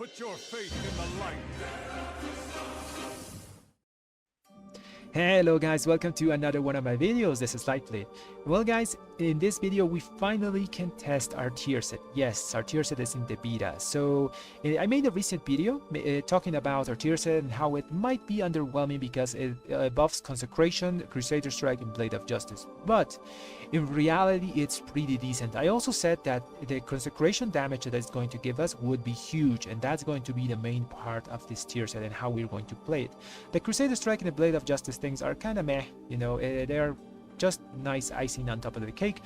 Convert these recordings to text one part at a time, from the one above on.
Put your faith in the light. Hello guys, welcome to another one of my videos. This is Lightblade. Well guys, in this video we finally can test our tier set. Yes, our tier set is in the beta. So I made a recent video talking about our tier set and how it might be underwhelming because it buffs Consecration, Crusader Strike, and Blade of Justice. But in reality it's pretty decent. I also said that the Consecration damage that it's going to give us would be huge, and that's going to be the main part of this tier set and how we're going to play it. The Crusader Strike and the Blade of Justice things are kind of meh, you know, they're just nice icing on top of the cake,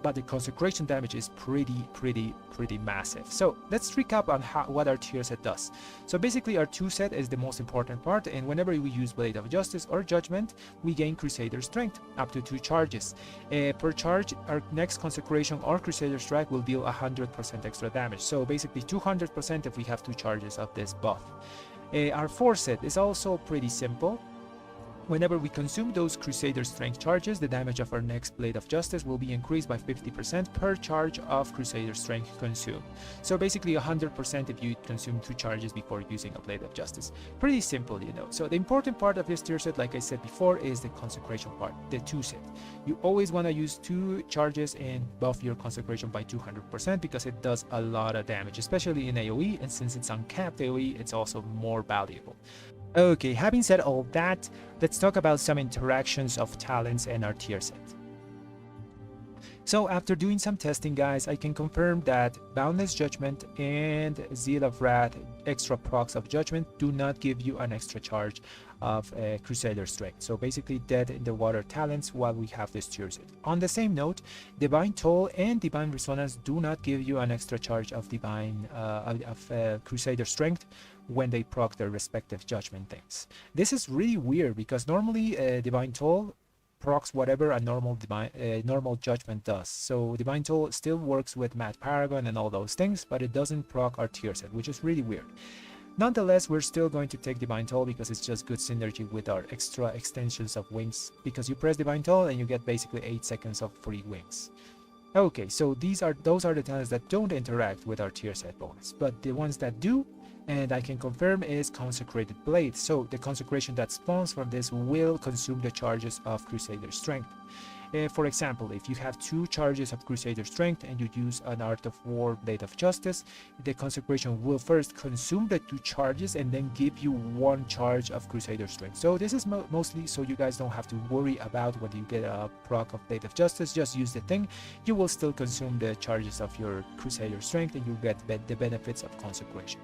but the Consecration damage is pretty massive. So let's recap on what our tier set does. So basically our 2 set is the most important part, and whenever we use Blade of Justice or Judgment, we gain Crusader Strength up to 2 charges. Per charge, our next Consecration or Crusader Strike will deal 100% extra damage, so basically 200% if we have 2 charges of this buff. Our 4 set is also pretty simple. Whenever we consume those Crusader Strength charges, the damage of our next Blade of Justice will be increased by 50% per charge of Crusader Strength consumed. So basically 100% if you consume 2 charges before using a Blade of Justice. Pretty simple, you know. So the important part of this tier set, like I said before, is the Consecration part, the 2 set. You always want to use 2 charges and buff your Consecration by 200% because it does a lot of damage, especially in AoE, and since it's uncapped AoE, it's also more valuable. Okay, having said all that, let's talk about some interactions of talents and our tier set. So after doing some testing, guys, I can confirm that Boundless Judgment and Zeal of Wrath extra procs of Judgment do not give you an extra charge of Crusader Strength. So basically dead in the water talents while we have this tier set. On the same note, Divine Toll and Divine Resonance do not give you an extra charge of Crusader Strength when they proc their respective Judgment things. This is really weird because normally Divine Toll procs whatever a normal Judgment does. So Divine Toll still works with Mad Paragon and all those things, but it doesn't proc our tier set, which is really weird. Nonetheless, we're still going to take Divine Toll because it's just good synergy with our extra extensions of wings, because you press Divine Toll and you get basically 8 seconds of free wings. Okay, so those are the talents that don't interact with our tier set bonus, but the ones that do, and I can confirm, is Consecrated Blade. So the Consecration that spawns from this will consume the charges of Crusader Strength. For example, if you have 2 charges of Crusader Strength and you use an Art of War Blade of Justice, the Consecration will first consume the 2 charges and then give you 1 charge of Crusader Strength. So this is mostly so you guys don't have to worry about when you get a proc of Blade of Justice. Just use the thing. You will still consume the charges of your Crusader Strength and you get the benefits of Consecration.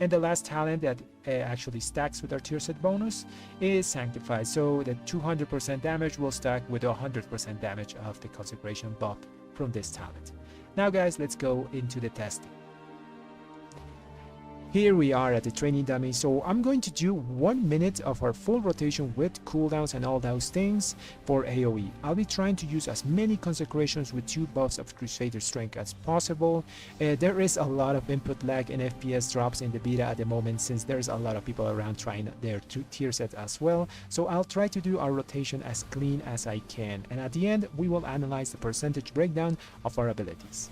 And the last talent that actually stacks with our tier set bonus is Sanctify. So the 200% damage will stack with 100% damage of the Consecration buff from this talent. Now guys, let's go into the testing. Here we are at the training dummy, so I'm going to do 1 minute of our full rotation with cooldowns and all those things for AoE. I'll be trying to use as many Consecrations with 2 buffs of Crusader Strength as possible. There is a lot of input lag and FPS drops in the beta at the moment since there's a lot of people around trying their tier set as well. So I'll try to do our rotation as clean as I can, and at the end we will analyze the percentage breakdown of our abilities.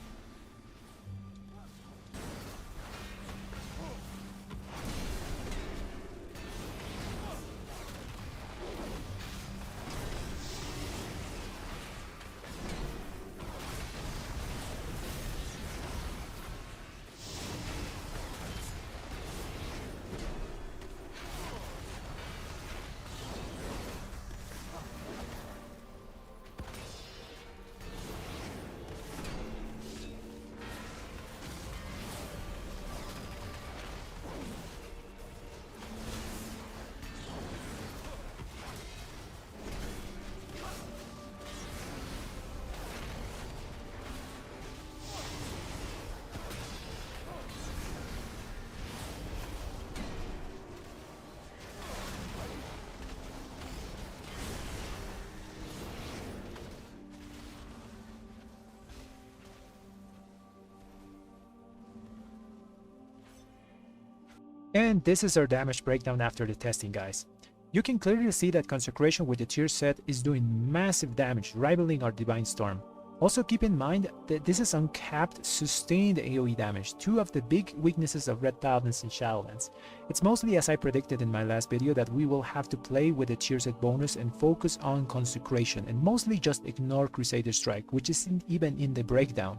And this is our damage breakdown after the testing, guys. You can clearly see that Consecration with the tier set is doing massive damage, rivaling our Divine Storm. Also keep in mind that this is uncapped sustained AoE damage, two of the big weaknesses of Red Paladins in Shadowlands. It's mostly as I predicted in my last video that we will have to play with the tier set bonus and focus on Consecration and mostly just ignore Crusader Strike, which isn't even in the breakdown.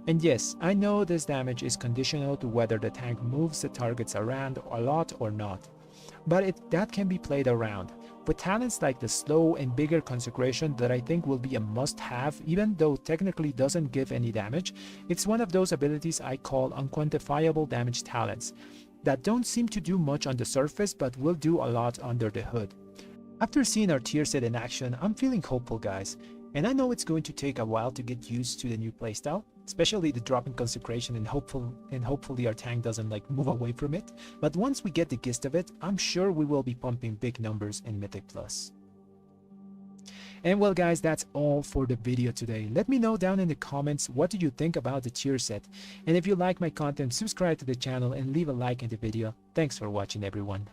And yes, I know this damage is conditional to whether the tank moves the targets around a lot or not, but that can be played around. With talents like the slow and bigger Consecration that I think will be a must-have, even though technically doesn't give any damage, it's one of those abilities I call unquantifiable damage talents that don't seem to do much on the surface but will do a lot under the hood. After seeing our tier set in action, I'm feeling hopeful, guys, and I know it's going to take a while to get used to the new playstyle, especially the drop in Consecration, and hopefully our tank doesn't like move away from it. But once we get the gist of it, I'm sure we will be pumping big numbers in Mythic Plus. And well guys, that's all for the video today. Let me know down in the comments what do you think about the tier set, and if you like my content, subscribe to the channel and leave a like in the video. Thanks for watching, everyone.